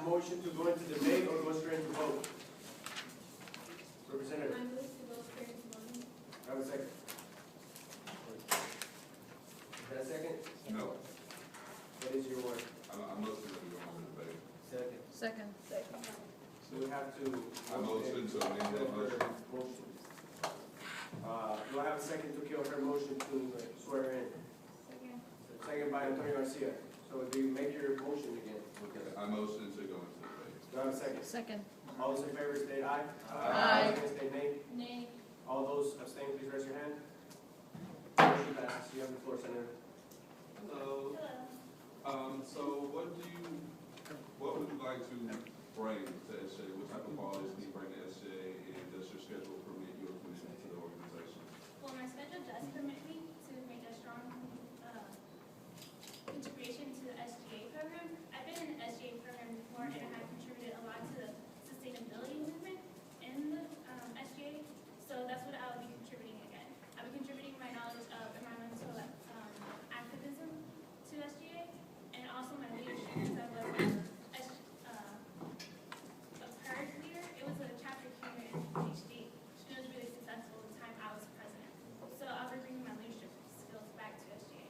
a motion to go into debate or go straight into vote? Representative, I move to go straight to voting. have a second. Is that a second? No, What is your word? I'm motioning to go on the debate. Second. So we have to. I motion to amend that motion. Motion. Do I have a second to kill her motion to swear her in? Second. Second by Antonio Garcia. So do you make your motion again? Okay, I motion to go into debate. Do I have a second? Second. All those in favor state aye. Aye. All those against state nay. Nay. All those abstain, please raise your hand. Motion passes. You have the floor, Senator. Hello. So what would you like to bring to SGA? What type of qualities can you bring to SGA, and does your schedule permit your commitment to the organization? Well, my schedule does permit me to make a strong integration to the SGA program. I've been in the SGA program before, and I have contributed a lot to the sustainability movement in the SGA. So that's what I will be contributing again. I'll be contributing my knowledge of environmental activism to SGA, and also my leadership, because I was a PERG leader. It was a chapter here in UHD. It was really successful the time I was president. So I'll be bringing my leadership skills back to SGA.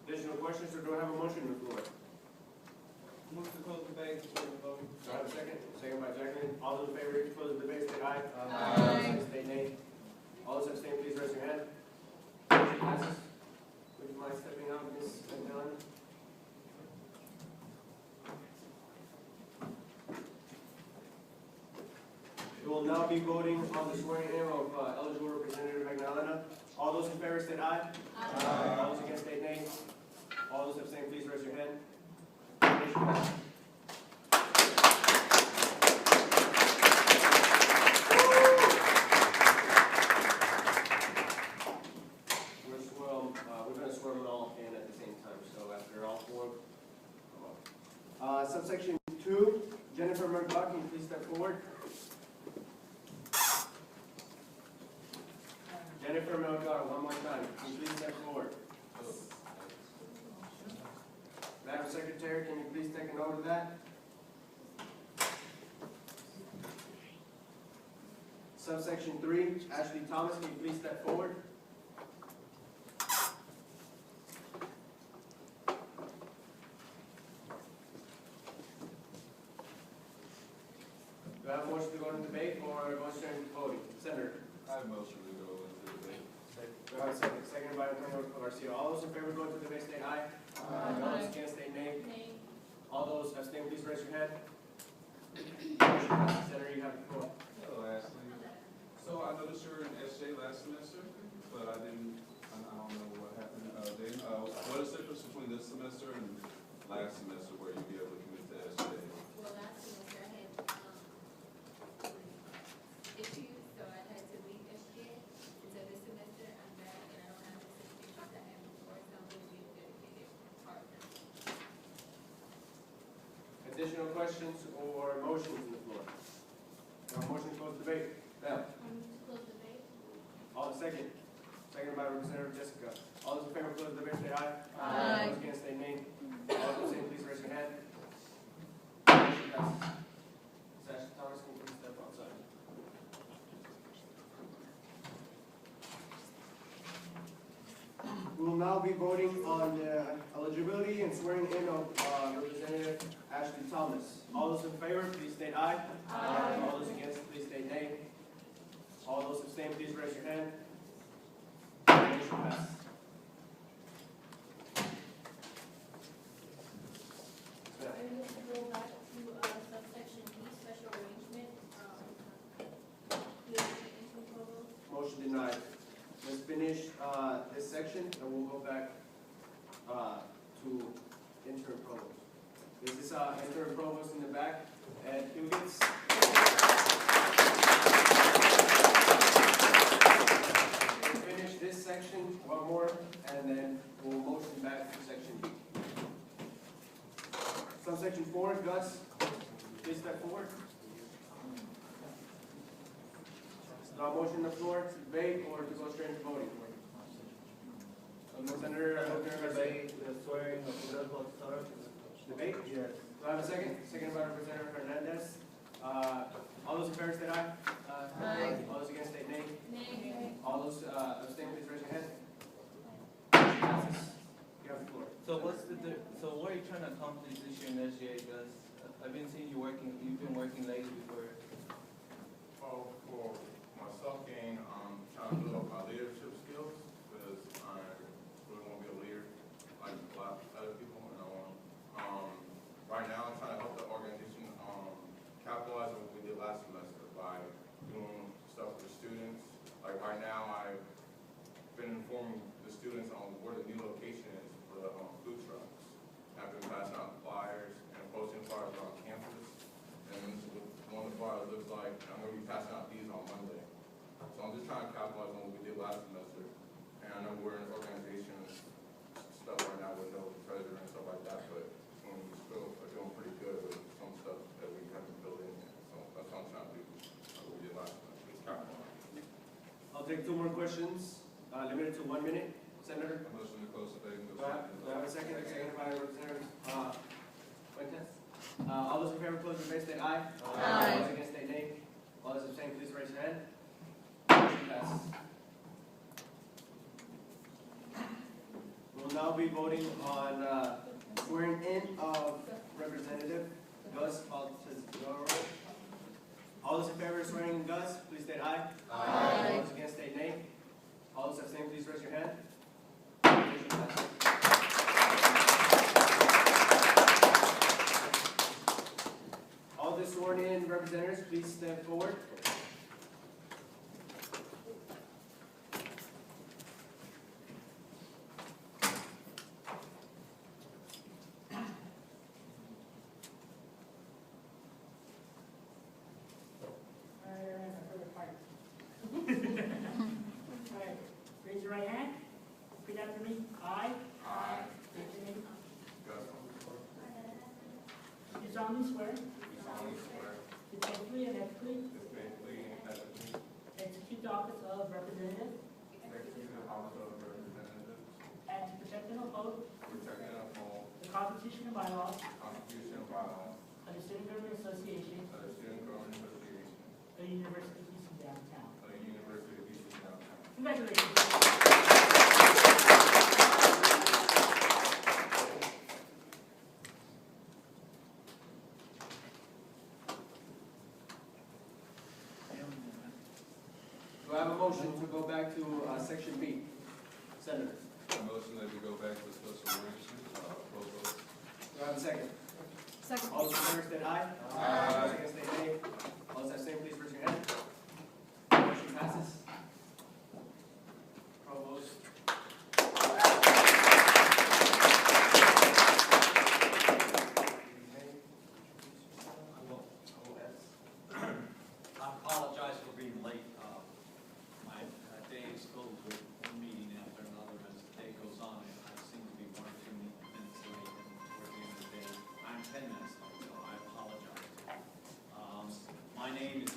Additional questions, or do I have a motion on the floor? Move to close debate, straight to voting. Do I have a second? Second by Jacqueline. All those in favor to close the debate, state aye. Aye. State nay. All those abstain, please raise your hand. Motion passes. Would you mind stepping out, Ms. McMillan? We will now be voting on the swearing in of eligible Representative Magdalena. All those in favor state aye. Aye. All those against state nay. All those abstain, please raise your hand. Motion passes. We're going to swear them all in at the same time, so after all four. Subsection 2, Jennifer Murdoch, can you please step forward? Jennifer Murdoch, one more time, can you please step forward? Madam Secretary, can you please take a note of that? Subsection 3, Ashley Thomas, can you please step forward? Do I have a motion to go into debate or go straight into voting? Senator. I motion to go into debate. Do I have a second? Second by Antonio Garcia. All those in favor go into debate, state aye. All those against, state nay. Nay. All those abstain, please raise your hand. Motion passes. Senator, you have the floor. Hello, Ashley. So I noticed you were in SJ last semester, but I don't know what happened then. What is the difference between this semester and last semester where you'd be able to commit to SJ? Well, last semester I had issues, so I had to leave SGA. And so this semester I'm back and I don't have the same issues I had before, so I'm going to be a dedicated partner. Additional questions or motions on the floor? Motion to close the debate. Bell. I move to close the debate. All second. Second by Representative Jessica. All those in favor close the debate, say aye. Aye. All those against, say nay. All those abstain, please raise your hand. Motion passes. Ashley Thomas, can you please step outside? We will now be voting on the eligibility and swearing in of Representative Ashley Thomas. All those in favor, please state aye. Aye. All those against, please state nay. All those abstain, please raise your hand. Motion passes. I move to go back to subsection B, special arrangement, with the interim provost. Motion denied. Let's finish this section and we'll go back to interim provost. Is this interim provost in the back? Ed Hugetz. We'll finish this section, one more, and then we'll motion back to section B. Subsection 4, Gus, please step forward. Motion on the floor to debate or to go straight into voting? Senator, Debate, the swearing of political authority. debate? Yes. Do I have a second? Second by Representative Hernandez. All those in favor state aye. Aye. All those against state nay. Nay. All those abstain, please raise your hand. Motion passes. You have the floor. So what are you trying to accomplish this year in SGA, Gus? I've been seeing you've been working lately before. Oh, for myself, gain, trying to build up my leadership skills, because I really want to be a leader, like a lot of other people, and I want, right now, I'm trying to help the organization, capitalize on what we did last semester by doing stuff for the students. Like right now, I've been informing the students on where the new location is for the, food trucks. I've been passing out flyers and posting flyers around campus, and this is what one of the flyers looks like. I'm going to be passing out these on Monday. So I'm just trying to capitalize on what we did last semester. And I know we're in organization stuff right now with no treasurer and stuff like that, but we still are doing pretty good with some stuff that we haven't built in yet. So that's what I'm trying to do, what we did last semester. Just capitalize. I'll take two more questions, limited to 1 minute. Senator, A motion to close debate. do I have a second? Second by Representative Fuentes. All those in favor of closing debate state aye. Aye. All those against state nay. All those abstaining, please raise your hand. Motion passes. We'll now be voting on swearing in of Representative Gus Altazoro. All those in favor of swearing in Gus, please state aye. Aye. All those against state nay. All those abstaining, please raise your hand. Motion passes. All the sworn in representatives, please step forward. Alright, raise your right hand. Repeat after me. I. State your name. Gus, You solemnly swear we solemnly swear to faithfully and ethically to faithfully and ethically execute the office of representative execute the office of representative, and to protect and uphold protect and uphold the Constitution and bylaws the Constitution and bylaws of the Student Government Association of the Student Government Association of the University of Houston downtown. of the University of Houston downtown. Congratulations. Do I have a motion to go back to section B? Senator, A motion that we go back to special election, provost. do I have a second? Second. All those in favor state aye. Aye. All those against state nay. All those abstaining, please raise your hand. Motion passes. Provost. I apologize for being late. My day is filled with one meeting after another. As the day goes on, I seem to be 1 or 2 minutes late, and toward the end of the day, I'm 10 minutes late, so I apologize. My name is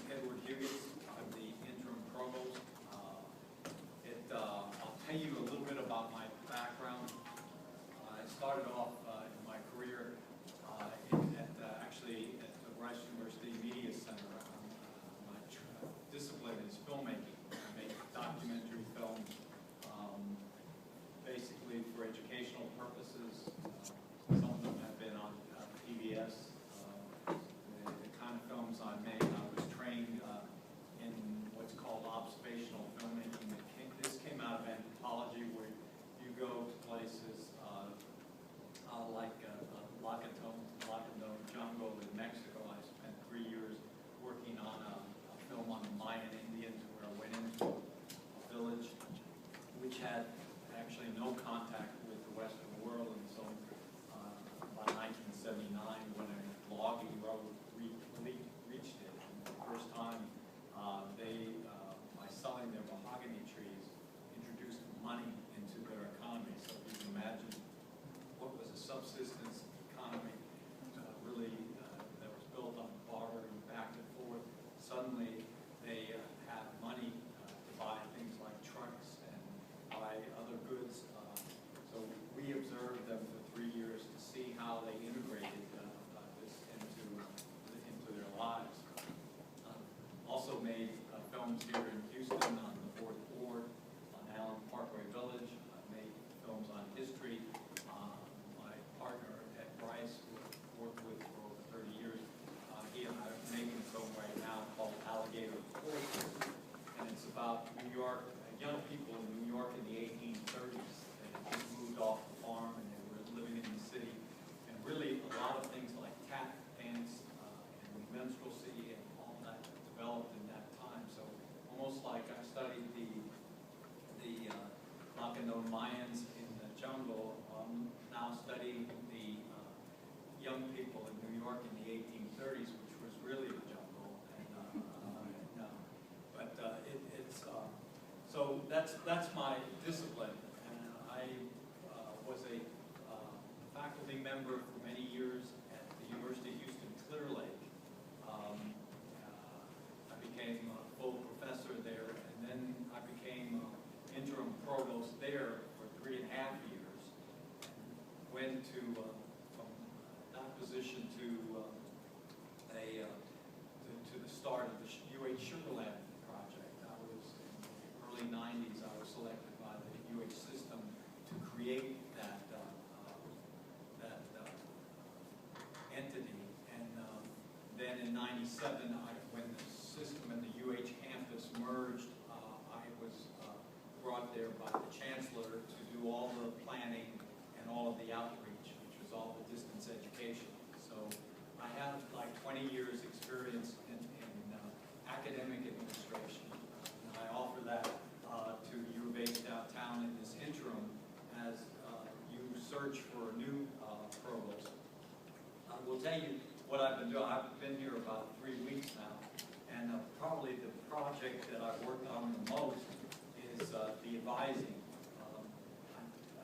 member for many years at the University of Houston Clear Lake. I became a full professor there, and then I became interim provost there for 3.5 years. Went to from that position to the start of the UH Sugar Lab project. I was in the early 90s. I was selected by the UH system to create that entity, and then in '97, when the system and the UH campus merged, I was brought there by the chancellor to do all the planning and all of the outreach, which was all the distance education. So I have like 20 years experience in academic administration. And I offer that to your base downtown in this interim as you search for a new provost. I will tell you what I've been doing. I've been here about 3 weeks now, and probably the project that I've worked on the most is the advising.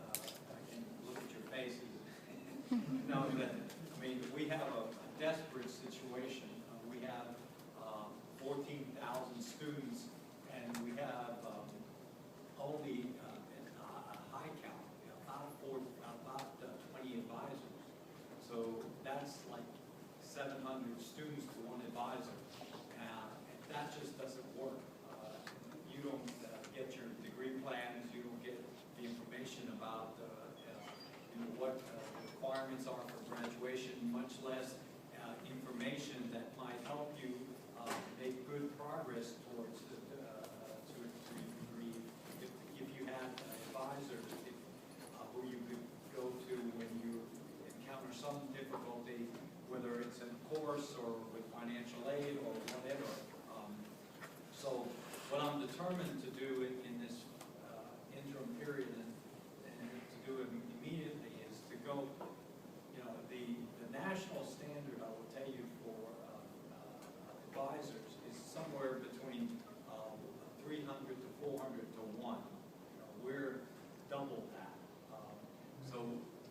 I can look at your faces. Know that, I mean, we have a desperate situation. We have 14,000 students, and we have only a high count, about 20 advisors. So that's like 700 students to one advisor. And that just doesn't work. You don't get your degree plans, you don't get the information about what the requirements are for graduation, much less information that might help you make good progress towards to a degree. If you had advisors who you could go to when you encounter some difficulty, whether it's in a course or with financial aid or whatever. So what I'm determined to do in this interim period and to do it immediately is to go, the national standard, I will tell you, for advisors is somewhere between 300 to 400 to 1. We're double that. So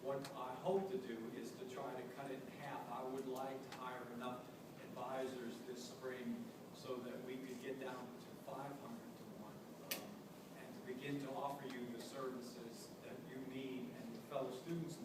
what I hope to do is to try to cut it in half. I would like to hire enough advisors this spring so that we could get down to 500 to 1 and to begin to offer you the services that you need and your fellow students